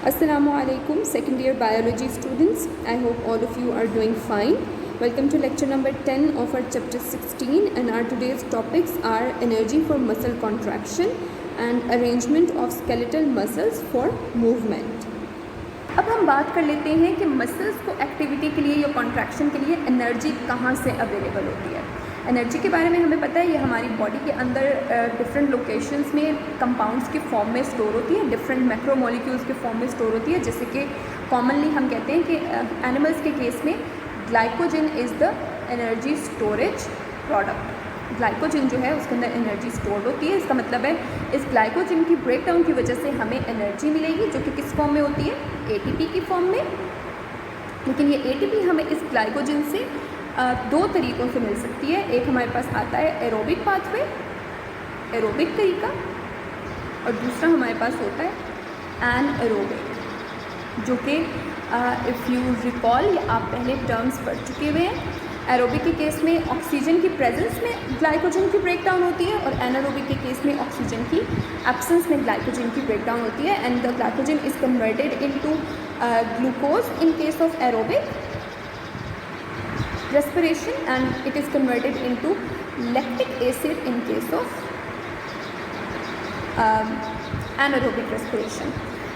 Assalamualaikum second year biology students. I hope all of you are doing fine. Welcome to lecture number 10 of our chapter 16, and our today's topics are energy for muscle contraction and arrangement of skeletal muscles for movement. अब हम बात कर लेते हैं कि muscles को activity के लिए या कॉन्ट्रैक्शन के लिए एनर्जी कहाँ से अवेलेबल होती है। एनर्जी के बारे में हमें पता है, ये हमारी बॉडी के अंदर डिफरेंट लोकेशंस में कंपाउंड्स के फॉर्म में स्टोर होती है, डिफरेंट मैक्रोमोलिक्यूल्स के फॉर्म में स्टोर होती है। जैसे कि कॉमनली हम कहते हैं कि एनिमल्स के केस में glycogen is the energy storage product. Glycogen जो है उसके अंदर एनर्जी स्टोर होती है। इसका मतलब है इस ग्लाइकोजन की ब्रेकडाउन की वजह से हमें एनर्जी मिलेगी, जो कि किस फॉर्म में होती है, एटीपी की फॉर्म में। लेकिन ये एटीपी हमें इस ग्लाइकोजन से दो तरीक़ों से मिल सकती है। एक हमारे पास आता है एरोबिक पाथवे, एरोबिक तरीका, और दूसरा हमारे पास होता है एनएरोबिक, जो कि इफ़ यू रिकॉल, या आप पहले टर्म्स पढ़ चुके हुए हैं। एरोबिक के केस में ऑक्सीजन की प्रेजेंस में ग्लाइकोजन की ब्रेकडाउन होती है, और एनारोबिक के केस में ऑक्सीजन की एब्सेंस में ग्लाइकोजन की ब्रेकडाउन होती है। And the glycogen is converted into glucose in case of aerobic respiration, and it is converted into lactic acid in case of anaerobic respiration.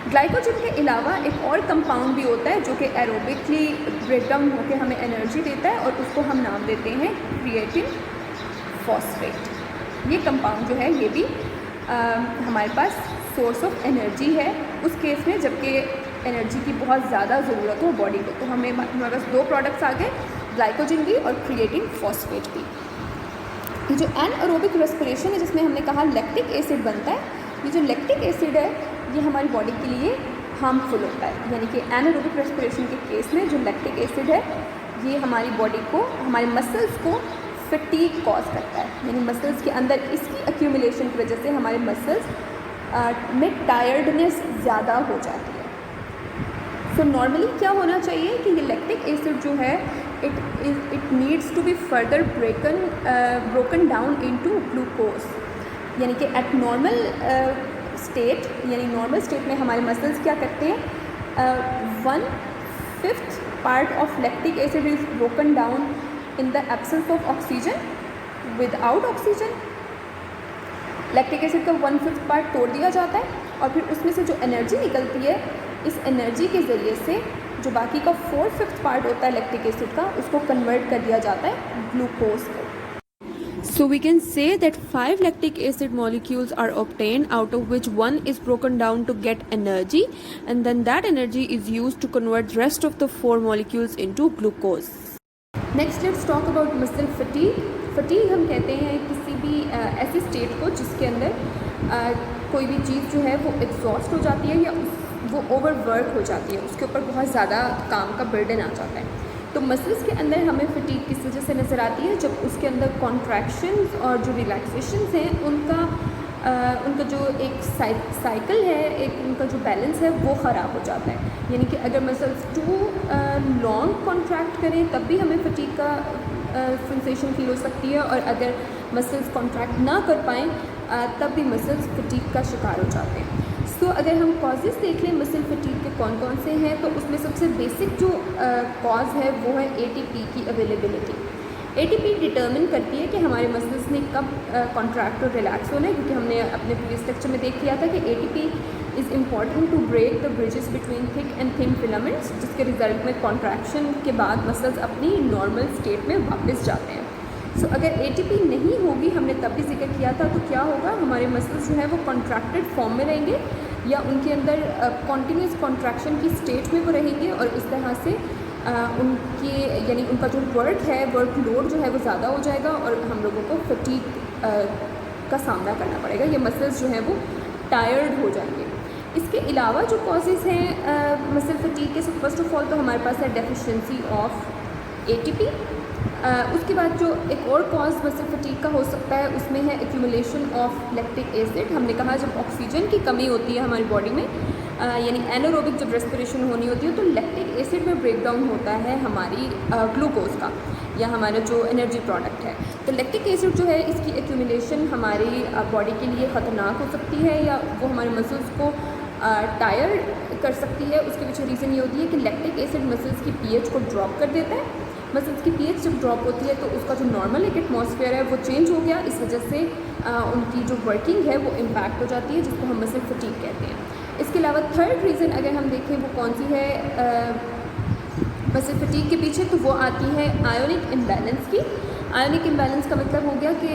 Glycogen के अलावा एक और कंपाउंड भी होता है जो कि एरोबिकली ब्रेकडाउन होकर हमें एनर्जी देता है, और उसको हम नाम देते हैं क्रिएटिन फॉस्फेट। ये कंपाउंड जो है ये भी हमारे पास सोर्स ऑफ एनर्जी है उस केस में जबकि एनर्जी की बहुत ज़्यादा ज़रूरत हो बॉडी को। तो हमारे पास दो प्रोडक्ट्स आ गए, ग्लाइकोजन भी और क्रिएटिन फॉस्फेट भी। ये जो एनएरोबिक रेस्पिरेशन है जिसमें हमने कहा लैक्टिक एसिड बनता है, ये जो लैक्टिक एसिड है ये हमारी बॉडी के लिए हार्मफुल होता है। यानी कि एनएरोबिक रेस्पिरेशन के केस में जो लैक्टिक एसिड है ये हमारी बॉडी को, हमारे मसल्स को फटीग कॉज करता है। यानी मसल्स के अंदर इसकी एक्यूमुलेशन की वजह से हमारे मसल्स में टायर्डनेस ज़्यादा हो जाती है। तो नॉर्मली क्या होना चाहिए कि ये लैक्टिक एसिड जो है it needs to be further broken down into glucose. यानी कि एट नॉर्मल स्टेट, यानी नॉर्मल स्टेट में हमारे मसल्स क्या करते हैं, 1/5 part of lactic acid is broken down in the absence of oxygen. Without oxygen lactic acid का 1/5 part तोड़ दिया जाता है, और फिर उसमें से जो एनर्जी निकलती है, इस एनर्जी के ज़रिए से जो बाकी का 4/5 पार्ट होता है लैक्टिक एसिड का, उसको कन्वर्ट कर दिया जाता है ग्लूकोज को। So we can say that 5 lactic acid molecules are obtained, out of which 1 is broken down to get energy, and then that energy is used to convert rest of the 4 molecules into glucose. Next let's talk about muscle fatigue. Fatigue हम कहते हैं किसी भी ऐसी state को जिसके अंदर कोई भी चीज़ जो है वो एग्जॉस्ट हो जाती है या वो ओवरवर्क हो जाती है, उसके ऊपर बहुत ज़्यादा काम का बर्डन आ जाता है। तो मसल्स के अंदर हमें फटीग किस वजह से नज़र आती है, जब उसके अंदर कॉन्ट्रैक्शंस और जो रिलैक्सेशंस हैं उनका जो एक साइकिल है, एक उनका जो बैलेंस है वो ख़राब हो जाता है। यानी कि अगर मसल्स टू लॉन्ग कॉन्ट्रैक्ट करें तब भी हमें फटीग का सेंसेशन फील हो सकती है, और अगर मसल्स कॉन्ट्रैक्ट ना कर पाएँ तब भी मसल्स फटीग का शिकार हो जाते हैं। सो अगर हम कॉजेज़ देख लें मसल फटीग के कौन कौन से हैं, तो उसमें सबसे बेसिक जो कॉज है वो है एटीपी की अवेलेबिलिटी। एटीपी डिटर्मिन करती है कि हमारे मसल्स ने कब कॉन्ट्रैक्ट और रिलैक्स होना है, क्योंकि हमने अपने प्रीवियस लेक्चर में देख लिया था कि ATP is important to break the bridges between thick and thin filaments, जिसके रिजल्ट में कॉन्ट्रैक्शन के बाद मसल्स अपनी नॉर्मल स्टेट में वापस जाते हैं। सो अगर एटीपी नहीं होगी, हमने तब भी जिक्र किया था, तो क्या होगा, हमारे मसल्स जो है वो कॉन्ट्रैक्टेड फॉर्म में रहेंगे या उनके अंदर कॉन्टीन्यूस कॉन्ट्रैक्शन की स्टेट में वो रहेंगे, और इस तरह से उनकी यानी उनका जो वर्क है, वर्क लोड जो है वो ज़्यादा हो जाएगा, और हम लोगों को फटीग का सामना करना पड़ेगा। ये मसल्स जो है वो टायर्ड हो जाएंगे। इसके अलावा जो कॉजेज़ हैं मसल फटीग के, फर्स्ट ऑफ ऑल तो हमारे पास है डेफिशिएंसी ऑफ एटीपी। उसके बाद जो एक और कॉज मसल फटीग का हो सकता है उसमें है एक्यूमुलेशन ऑफ लैक्टिक एसिड। हमने कहा जब ऑक्सीजन की कमी होती है हमारी बॉडी में, यानी एनारोबिक जब रेस्पिरेशन होनी होती है, तो लैक्टिक एसिड में ब्रेकडाउन होता है हमारी ग्लूकोज का या हमारा जो एनर्जी प्रोडक्ट है। तो लैक्टिक एसिड जो है इसकी एक्यूमुलेशन हमारी बॉडी के लिए ख़तरनाक हो सकती है, या वो हमारे मसल्स को टायर्ड कर सकती है, उसके पीछे रीज़न ये होती है कि लैक्टिक एसिड मसल्स की पीएच को ड्रॉप कर देता है। मसल्स की पीएच जब ड्रॉप होती है तो उसका जो नॉर्मल एक एटमॉस्फेयर है वो चेंज हो गया, इस वजह से उनकी जो वर्किंग है वो इम्पैक्ट हो जाती है, जिसको हम मसल फटीग कहते हैं। इसके अलावा थर्ड रीज़न अगर हम देखें वो कौन सी है मसल फटीग के पीछे, तो वो आती है आयोनिक इम्बैलेंस की। आयोनिक इम्बैलेंस का मतलब हो गया कि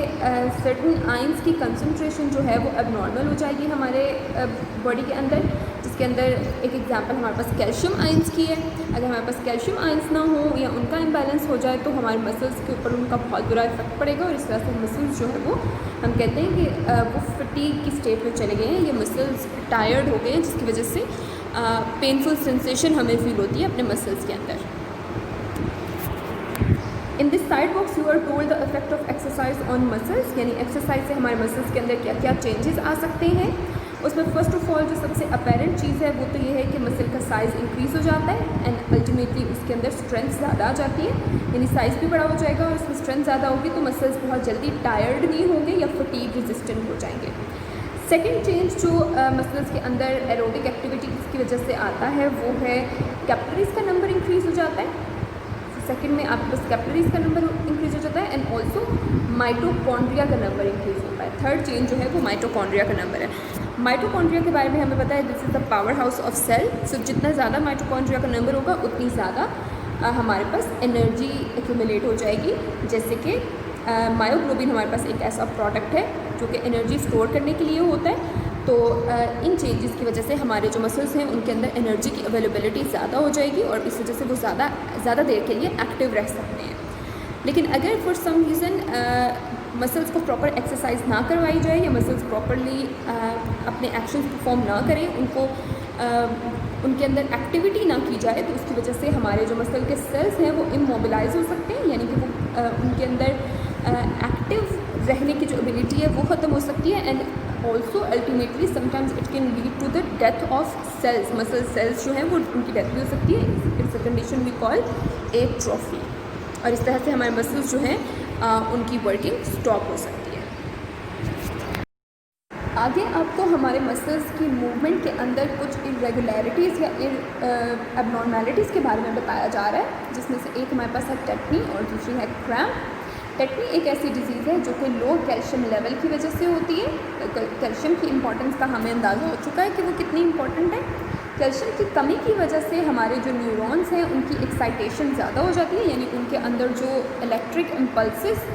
सर्टन आयंस की कंसंट्रेशन जो है वो एबनॉर्मल हो जाएगी हमारे बॉडी के अंदर, जिसके अंदर एक एग्जांपल हमारे पास कैल्शियम आयंस की है। अगर हमारे पास कैल्शियम आयंस ना हो या उनका इम्बैलेंस हो जाए तो हमारे मसल्स के ऊपर उनका बहुत बुरा इफेक्ट पड़ेगा, और इस वजह से मसल्स जो है वो हम कहते हैं कि वो फटीग की स्टेट में चले गए हैं, ये मसल्स टायर्ड हो गए हैं, जिसकी वजह से पेनफुल सेंसेशन हमें फील होती है अपने मसल्स के अंदर। In this side box you are told the effect of exercise on muscles, यानी एक्सरसाइज से हमारे मसल्स के अंदर क्या क्या चेंजेस आ सकते हैं। उसमें फर्स्ट ऑफ ऑल जो सबसे अपेरेंट चीज़ है वो तो ये है कि मसल का साइज़ इंक्रीज़ हो जाता है एंड अल्टीमेटली उसके अंदर स्ट्रेंथ ज़्यादा आ जाती है, यानी साइज़ भी बड़ा हो जाएगा और उसमें स्ट्रेंथ ज़्यादा होगी तो मसल्स बहुत जल्दी टायर्ड नहीं होंगे या फटीग रेजिस्टेंट हो जाएंगे। सेकेंड चेंज जो मसल्स के अंदर एरोबिक एक्टिविटी की वजह से आता है वो है कैपिलरीज़ का नंबर इंक्रीज़ हो जाता है। सेकंड में आपके पास कैपिलरीज़ का नंबर इंक्रीज़ हो जाता है एंड ऑल्सो माइटोकॉन्ड्रिया का नंबर इंक्रीज़ होता है। थर्ड चेंज जो है वो माइटोकॉन्ड्रिया का नंबर है। माइटोकॉन्ड्रिया के बारे में हमें पता है this is the powerhouse of cell, so जितना ज़्यादा माइटोकॉन्ड्रिया का नंबर होगा उतनी ज़्यादा हमारे पास एनर्जी एक्यूमुलेट हो जाएगी। जैसे कि मायोग्लोबिन हमारे पास एक ऐसा प्रोडक्ट है जो कि एनर्जी स्टोर करने के लिए होता है, तो इन चेंजेस की वजह से हमारे जो मसल्स हैं उनके अंदर एनर्जी की अवेलेबिलिटी ज़्यादा हो जाएगी और इस वजह से वो ज़्यादा देर के लिए एक्टिव रह सकते हैं। लेकिन अगर फॉर सम रीज़न मसल्स को प्रॉपर एक्सरसाइज ना करवाई जाए या मसल्स प्रॉपरली अपने एक्शंस परफॉर्म ना करें, उनके अंदर एक्टिविटी ना की जाए, तो उसकी वजह से हमारे जो मसल के सेल्स हैं वो इमोबिलाइज हो सकते हैं, यानी कि वो उनके अंदर एक्टिव रहने की जो एबिलिटी है वो ख़त्म हो सकती है and also ultimately sometimes it can lead to the death of cells. Muscle cells जो हैं वो उनकी डेथ भी हो सकती है। It's a condition we call atrophy, और इस तरह से हमारे मसल्स जो हैं उनकी वर्किंग स्टॉप हो सकती है। आगे आपको हमारे मसल्स की मूवमेंट के अंदर कुछ इरेगुलरिटीज़ या एबनॉर्मेलिटीज़ के बारे में बताया जा रहा है, जिसमें से एक हमारे पास है टेटनी और दूसरी है क्रैम्प। टेटनी एक ऐसी डिजीज़ है जो कि लो कैल्शियम लेवल की वजह से होती है। कैल्शियम की इंपॉर्टेंस का हमें अंदाज़ा हो चुका है कि वो कितनी इंपॉर्टेंट है। कैल्शियम की कमी की वजह से हमारे जो न्यूरॉन्स हैं उनकी एक्साइटेशन ज़्यादा हो जाती है, यानी उनके अंदर जो इलेक्ट्रिक इम्पल्सेस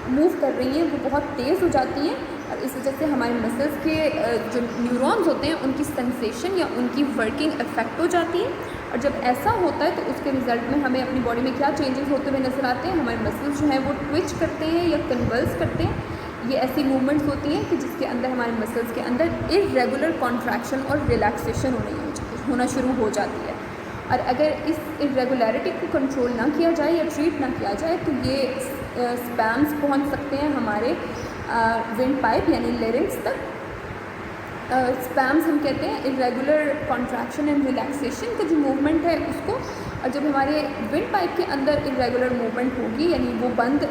मूव कर रही हैं वो बहुत तेज़ हो जाती हैं, और इस वजह से हमारे मसल्स के जो न्यूरॉन्स होते हैं उनकी सेंसेशन या उनकी वर्किंग इफेक्ट हो जाती है। और जब ऐसा होता है तो उसके रिज़ल्ट में हमें अपनी बॉडी में क्या चेंजेस होते हुए नज़र आते हैं। हमारे मसल्स जो हैं वो ट्विच करते हैं या कन्वल्स करते हैं। ये ऐसी मूवमेंट्स होती हैं कि जिसके अंदर हमारे मसल्स के अंदर इरेगुलर कॉन्ट्रैक्शन और रिलैक्सेशन होना शुरू हो जाती है। और अगर इस इरेगुलरिटी को कंट्रोल ना किया जाए या ट्रीट ना किया जाए तो ये स्पैम्स पहुंच सकते हैं हमारे विंड पाइप यानी लेरिंग्स तक। स्पैम्स हम कहते हैं इरेगुलर कॉन्ट्रैक्शन एंड रिलैक्सेशन का जो मूवमेंट है उसको, और जब हमारे विंड पाइप के अंदर इरेगुलर मूवमेंट होगी यानी वो बंद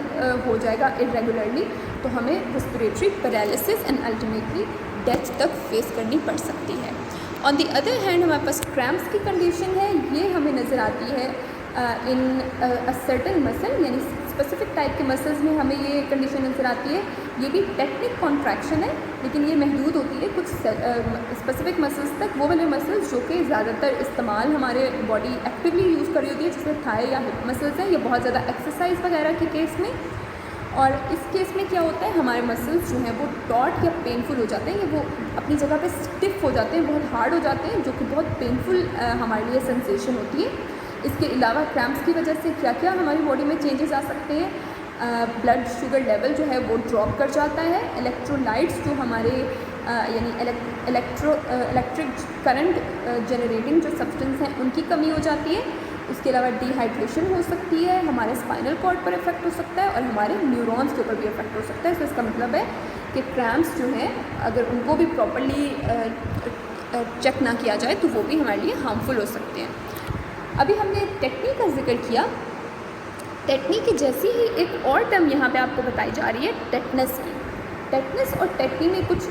हो जाएगा इरेगुलरली, तो हमें respiratory paralysis and ultimately death तक फेस करनी पड़ सकती है। ऑन दी अदर हैंड हमारे पास क्रैम्प्स की कंडीशन है, ये हमें नज़र आती है इन अ सर्टेन मसल, यानी स्पेसिफिक टाइप के मसल्स में हमें ये कंडीशन नज़र आती है। ये भी टेक्निक कॉन्ट्रैक्शन है लेकिन ये महदूद होती है कुछ स्पेसिफिक मसल्स तक, वो वाले मसल्स जो कि ज़्यादातर इस्तेमाल हमारे बॉडी एक्टिवली यूज़ कर रही होती है, जिसमें थाई या हिप मसल्स हैं, ये बहुत ज़्यादा एक्सरसाइज वगैरह के केस में। और इस केस में क्या होता है, हमारे मसल्स जो हैं वो टॉट या पेनफुल हो जाते हैं, ये वो अपनी जगह पे स्टिफ हो जाते हैं, बहुत हार्ड हो जाते हैं, जो कि बहुत पेनफुल हमारे लिए सेंसेशन होती है। इसके अलावा क्रैम्प्स की वजह से क्या क्या हमारी बॉडी में चेंजेस आ सकते हैं, ब्लड शुगर लेवल जो है वो ड्रॉप कर जाता है, इलेक्ट्रोलाइट्स जो हमारे यानी इलेक्ट्रिक करंट जनरेटिंग जो सब्सटेंस हैं उनकी कमी हो जाती है। इसके अलावा डिहाइड्रेशन हो सकती है, हमारे स्पाइनल कॉर्ड पर इफेक्ट हो सकता है और हमारे न्यूरॉन्स के ऊपर भी इफेक्ट हो सकता है। तो इसका मतलब है कि क्रैम्प्स जो हैं अगर उनको भी प्रॉपर्ली चेक ना किया जाए तो वो भी हमारे लिए हार्मफुल हो सकते हैं। अभी हमने टेक्निक का जिक्र किया, टेक्निक की जैसी ही एक और टर्म यहाँ पे आपको बताई जा रही है टेटनस की। टेटनस और टेटनी में कुछ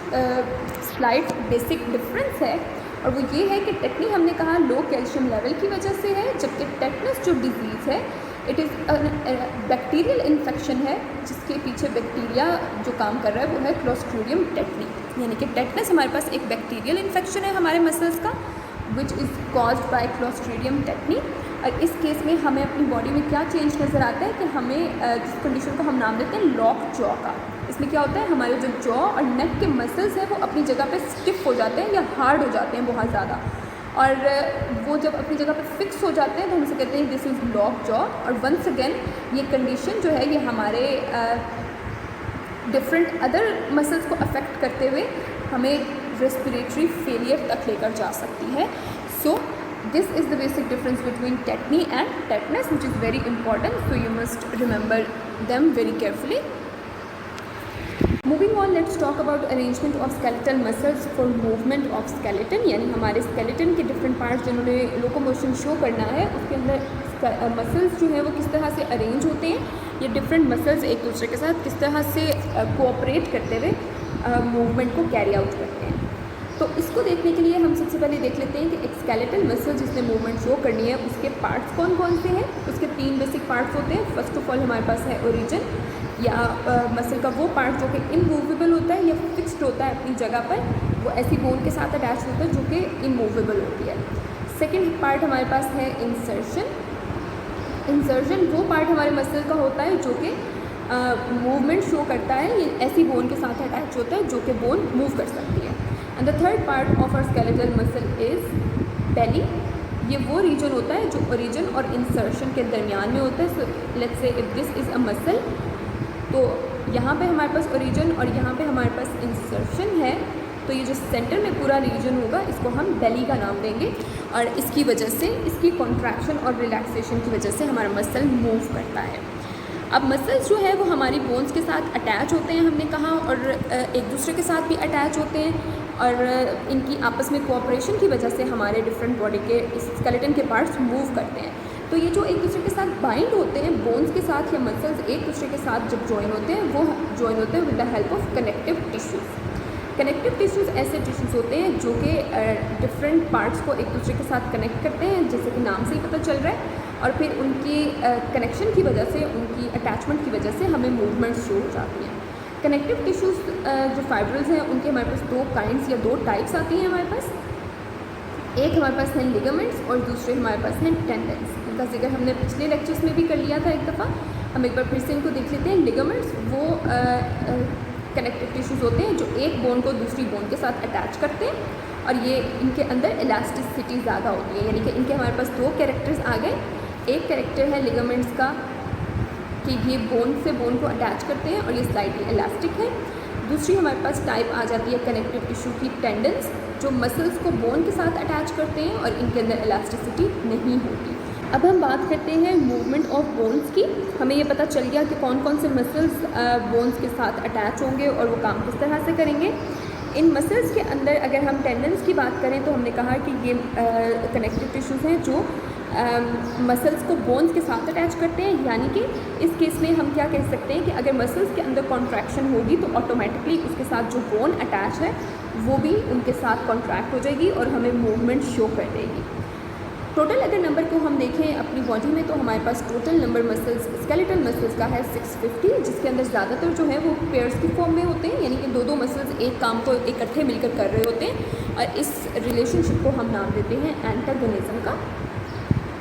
स्लाइड बेसिक डिफरेंस है। और वो ये है कि टेटनी हमने कहा लो कैल्शियम लेवल की वजह से है, जबकि टेटनस जो डिजीज़ है इट इज़ बैक्टीरियल इन्फेक्शन है, जिसके पीछे बैक्टीरिया जो काम कर रहा है वो है क्लोस्ट्रीडियम टेटनी। यानी कि टेटनस हमारे पास एक बैक्टीरियल इन्फेक्शन है हमारे मसल्स का which is caused by clostridium tetani. और इस केस में हमें अपनी बॉडी में क्या चेंज नज़र आता है कि हमें जिस कंडीशन को हम नाम देते हैं लॉक जॉ का, इसमें क्या होता है हमारे जो जॉ और नेक के मसल्स हैं वो अपनी जगह पे स्टिफ हो जाते हैं या हार्ड हो जाते हैं बहुत ज़्यादा, और वो जब अपनी जगह पे फिक्स हो जाते हैं तो हम इसे कहते हैं दिस इज़ लॉक जॉ। और वंस अगेन ये कंडीशन जो है ये हमारे डिफरेंट अदर मसल्स को अफेक्ट करते हुए हमें रेस्पिरेटरी फेलियर तक लेकर जा सकती है। So this is the basic difference between tetani and tetanus which is very important, so you must remember them very carefully. Moving on, let's talk about arrangement of skeletal muscles for movement of skeleton, यानी हमारे skeleton के different parts जिन्होंने locomotion show करना है उसके अंदर muscles जो है वो किस तरह से अरेंज होते हैं, ये डिफरेंट मसल्स एक दूसरे के साथ किस तरह से कोऑपरेट करते हुए मूवमेंट को कैरी आउट करते हैं। तो इसको देखने के लिए हम सबसे पहले देख लेते हैं कि एक स्केलेटल मसल जिसने मूवमेंट शो करनी है उसके पार्ट्स कौन कौन से हैं। उसके 3 बेसिक पार्ट्स होते हैं। फर्स्ट ऑफ ऑल हमारे पास है ओरिजिन, या मसल का वो पार्ट जो कि इमूवेबल होता है या फिक्स्ड होता है अपनी जगह पर, वो ऐसी बोन के साथ अटैच होता है जो कि इमूवेबल होती है। सेकेंड पार्ट हमारे पास है इंसर्शन। इंसर्शन वो पार्ट हमारे मसल का होता है जो कि मूवमेंट शो करता है, ये ऐसी बोन के साथ अटैच होता है जो कि बोन मूव कर सकती है। And the third part of our skeletal muscle is belly. ये वो रीजन होता है जो ओरिजिन और इंसर्शन के दरमियान में होता है। So let's say if this is a muscle, तो यहाँ पे हमारे पास ओरिजिन और यहाँ पे हमारे पास इंसर्शन है, तो ये जो सेंटर में पूरा रीजन होगा इसको हम बेली का नाम देंगे, और इसकी वजह से इसकी कॉन्ट्रैक्शन और रिलैक्सेशन की वजह से हमारा मसल मूव करता है। अब मसल्स जो है वो हमारी बोन्स के साथ अटैच होते हैं हमने कहा, और एक दूसरे के साथ भी अटैच होते हैं, और इनकी आपस में कोऑपरेशन की वजह से हमारे डिफरेंट बॉडी के स्केलेटन के पार्ट्स मूव करते हैं। तो ये जो एक दूसरे के साथ बाइंड होते हैं बोन्स के साथ, या मसल्स एक दूसरे के साथ जब जॉइन होते हैं वो जॉइन होते हैं with the help of connective tissues. Connective tissues ऐसे टिश्यूज़ होते हैं जो कि डिफरेंट पार्ट्स को एक दूसरे के साथ कनेक्ट करते हैं, जैसे कि नाम से ही पता चल रहा है, और फिर उनकी कनेक्शन की वजह से, उनकी अटैचमेंट की वजह से हमें मूवमेंट्स शो हो जाती हैं। कनेक्टिव टिश्यूज़ जो फाइब्रल्स हैं उनके हमारे पास 2 काइंड्स या 2 टाइप्स आती हैं हमारे पास। एक हमारे पास हैं लिगामेंट्स और दूसरे हमारे पास हैं टेंडन्स। इनका जिक्र हमने पिछले लेक्चर्स में भी कर लिया था एक दफ़ा, हम एक बार फिर से इनको देख लेते हैं। लिगामेंट्स वो कनेक्टिव टिश्यूज़ होते हैं जो एक बोन को दूसरी बोन के साथ अटैच करते हैं, और ये इनके अंदर इलास्टिसिटी ज़्यादा होती है, यानी कि इनके हमारे पास 2 कैरेक्टर्स आ गए। एक कैरेक्टर है लिगामेंट्स का कि ये बोन से बोन को अटैच करते हैं और ये स्लाइटली इलास्टिक है। दूसरी हमारे पास टाइप आ जाती है कनेक्टिव टिश्यू की टेंडन्स, जो मसल्स को बोन के साथ अटैच करते हैं और इनके अंदर इलास्टिसिटी नहीं होती। अब हम बात करते हैं मूवमेंट ऑफ बोन्स की। हमें ये पता चल गया कि कौन कौन से मसल्स बोन्स के साथ अटैच होंगे और वो काम किस तरह से करेंगे। इन मसल्स के अंदर अगर हम टेंडन्स की बात करें तो हमने कहा कि ये कनेक्टिव टिश्यूज़ हैं जो मसल्स को बोन्स के साथ अटैच करते हैं, यानी कि इस केस में हम क्या कह सकते हैं कि अगर मसल्स के अंदर कॉन्ट्रैक्शन होगी तो ऑटोमेटिकली उसके साथ जो बोन अटैच है वो भी उनके साथ कॉन्ट्रैक्ट हो जाएगी और हमें मूवमेंट शो कर देगी। टोटल अगर नंबर को हम देखें अपनी बॉडी में तो हमारे पास total number muscles skeletal muscles का है 650, जिसके अंदर ज़्यादातर जो है वो पेयर्स की फॉर्म में होते हैं, यानी कि 2-2 मसल्स एक काम को इकट्ठे मिलकर कर रहे होते हैं, और इस रिलेशनशिप को हम नाम देते हैं एंटागोनिज्म का।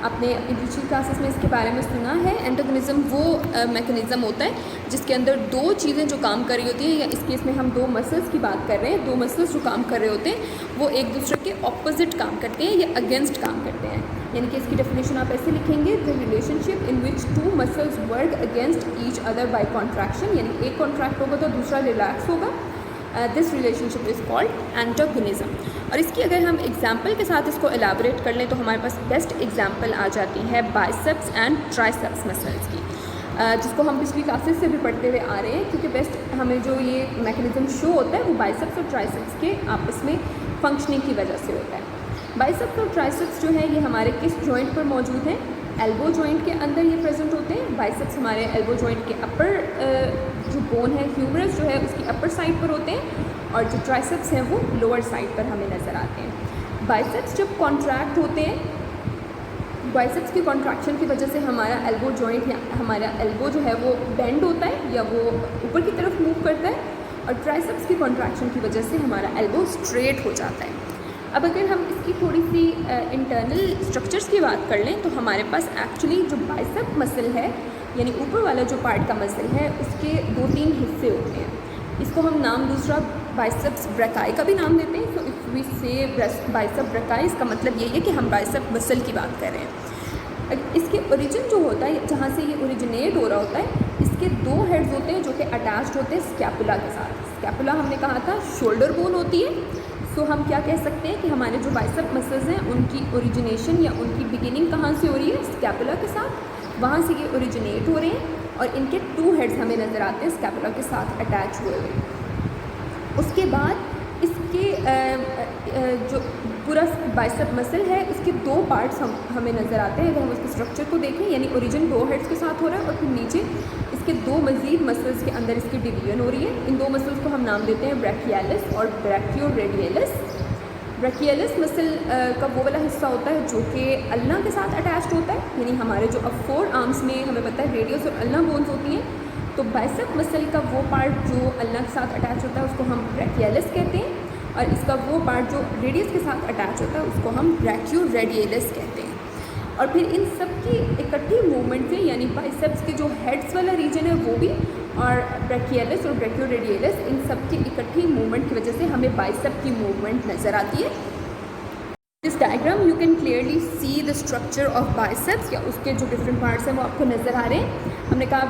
आपने अपनी पिछली क्लासेस में इसके बारे में सुना है। एंटागोनिज्म वो मैकेनिज़्म होता है जिसके अंदर 2 चीज़ें जो काम कर रही होती हैं, या इस केस में हम 2 मसल्स की बात कर रहे हैं, 2 मसल्स जो काम कर रहे होते हैं वो एक दूसरे के ऑपोजिट काम करते हैं या अगेंस्ट काम करते हैं। यानी कि इसकी डेफिनेशन आप ऐसे लिखेंगे, the relationship in which 2 muscles work against each other by contraction, यानी एक कॉन्ट्रैक्ट होगा तो दूसरा रिलैक्स होगा। This relationship is called antagonism. और इसकी अगर हम एग्जाम्पल के साथ इसको एलाबोरेट कर लें तो हमारे पास बेस्ट एग्जाम्पल आ जाती है बाइसेप्स एंड ट्राइसेप्स मसल्स की, जिसको हम पिछली क्लासेस से भी पढ़ते हुए आ रहे हैं, क्योंकि बेस्ट हमें जो ये मैकेनिज़्म शो होता है वो बाइसेप्स और ट्राइसेप्स के आपस में फंक्शनिंग की वजह से होता है। बाइसेप्स और ट्राइसेप्स जो है ये हमारे किस जॉइंट पर मौजूद हैं? एल्बो जॉइंट के अंदर ये प्रेजेंट होते हैं। बाइसेप्स हमारे एल्बो जॉइंट के अपर जो बोन है ह्यूमरस जो है उसकी अपर साइड पर होते हैं, और जो ट्राइसेप्स हैं वो लोअर साइड पर हमें नज़र आते हैं। बाइसेप्स जब कॉन्ट्रैक्ट होते हैं, बाइसेप्स की कॉन्ट्रैक्शन की वजह से हमारा एल्बो जॉइंट या हमारा एल्बो जो है वो बेंड होता है या वो ऊपर की तरफ मूव करता है, और ट्राइसेप्स की कॉन्ट्रैक्शन की वजह से हमारा एल्बो स्ट्रेट हो जाता है। अब अगर हम इसकी थोड़ी सी इंटरनल स्ट्रक्चर्स की बात कर लें तो हमारे पास एक्चुअली जो बाइसेप मसल है यानी ऊपर वाला जो पार्ट का मसल है उसके 2-3 हिस्से होते हैं। इसको हम नाम दूसरा बाइसेप्स ब्रैकाई का भी नाम देते हैं। सो इफ़ वी से बाइसेप ब्रैकाई, इसका मतलब ये है कि हम बाइसेप मसल की बात कर रहे हैं। इसके ओरिजिन जो होता है, जहाँ से ये ओरिजिनेट हो रहा होता है, इसके 2 हेड्स होते हैं जो कि अटैच्ड होते हैं स्कैपुला के साथ। स्कैपुला हमने कहा था शोल्डर बोन होती है। सो हम क्या कह सकते हैं कि हमारे जो बाइसेप मसल्स हैं उनकी ओरिजिनेशन या उनकी बिगिनिंग कहाँ से हो रही है? स्कैपुला के साथ। वहाँ से ये ओरिजिनेट हो रहे हैं और इनके 2 हेड्स हमें नज़र आते हैं स्कैपुला के साथ अटैच हुए हुए। उसके बाद इसके जो पूरा बाइसेप मसल है उसके 2 पार्ट्स हमें नज़र आते हैं अगर हम उसके स्ट्रक्चर को देखें। यानी ओरिजिन 2 हेड्स के साथ हो रहा है और फिर नीचे इसके 2 मज़ीद मसल्स के अंदर इसकी डिवीजन हो रही है। इन 2 मसल्स को हम नाम देते हैं ब्रैकियालिस और ब्रैकियोरेडियलिस। ब्रैकियालिस मसल का वो वाला हिस्सा होता है जो कि अल्ना के साथ अटैच्ड होता है। यानी हमारे जो अब 4 आर्म्स में हमें पता है रेडियस और अल्ना बोन्स होती हैं, तो बाइसेप मसल का वो पार्ट जो अल्ना के साथ अटैच होता है उसको हम ब्रैकियालिस कहते हैं, और इसका वो पार्ट जो रेडियस के साथ अटैच होता है उसको हम ब्रैकियोरेडियलिस कहते हैं। और फिर इन सब की इकट्ठी मूवमेंट से यानी बाइसेप्स के जो हेड्स वाला रीजन है वो भी और ब्रैकियालिस और ब्रैकियोरेडियलिस, इन सब की इकट्ठी मूवमेंट की वजह से हमें बाइसेप की मूवमेंट नज़र आती है। This diagram you can clearly see the structure of biceps, या उसके जो डिफरेंट पार्ट्स हैं वो आपको नज़र आ रहे हैं। हमने कहा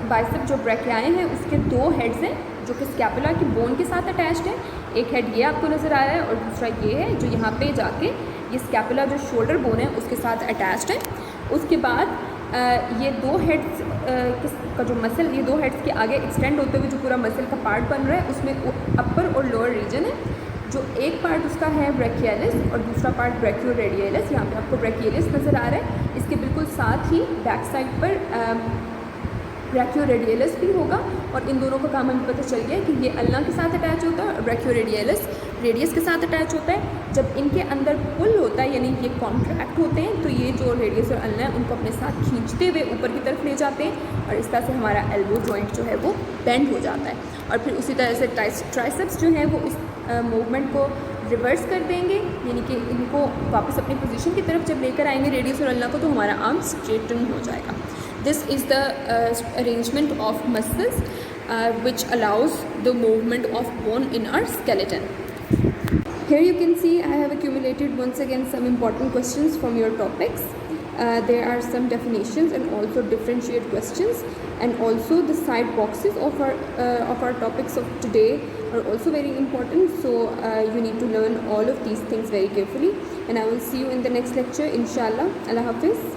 बाइसेप जो ब्रैकियाए हैं उसके 2 हेड्स हैं जो कि स्कैपुला की बोन के साथ अटैच्ड है। एक हेड ये आपको नज़र आ रहा है और दूसरा ये है जो यहाँ पे जाके ये स्कैपुला जो शोल्डर बोन है उसके साथ अटैच्ड है। उसके बाद ये 2 हेड्स का जो मसल, ये 2 हेड्स के आगे एक्सटेंड होते हुए जो पूरा मसल का पार्ट बन रहा है उसमें अपर और लोअर रीजन है। जो एक पार्ट उसका है ब्रैकियालिस और दूसरा पार्ट ब्रैकियोरेडियलिस। यहाँ पे आपको ब्रैकियालिस नज़र आ रहा है। इसके बिल्कुल साथ ही बैक साइड पर ब्रैकियोरेडियलिस भी होगा, और इन दोनों का काम हमें पता चल गया कि ये अल्ना के साथ अटैच होता है और ब्रैकियोरेडियलिस रेडियस के साथ अटैच होता है। जब इनके अंदर पुल होता है यानी ये कॉन्ट्रैक्ट होते हैं तो ये जो रेडियस और अल्ना है उनको अपने साथ खींचते हुए ऊपर की तरफ ले जाते हैं, और इस तरह से हमारा एल्बो जॉइंट जो है वो बेंड हो जाता है। और फिर उसी तरह से ट्राइसेप्स जो है वो इस मूवमेंट को रिवर्स कर देंगे, यानी कि इनको वापस अपनी पोजीशन की तरफ जब लेकर आएंगे रेडियस और अल्ना को, तो हमारा आर्म स्ट्रेटन हो जाएगा। This is the arrangement of muscles which allows the movement of bone in our skeleton. Here you can see I have accumulated once again some important questions from your topics. There are some definitions and also differentiate questions, and also the side boxes of our topics of today are also very important. So you need to learn all of these things very carefully, and I will see you in the next lecture inshallah. Allah Hafiz.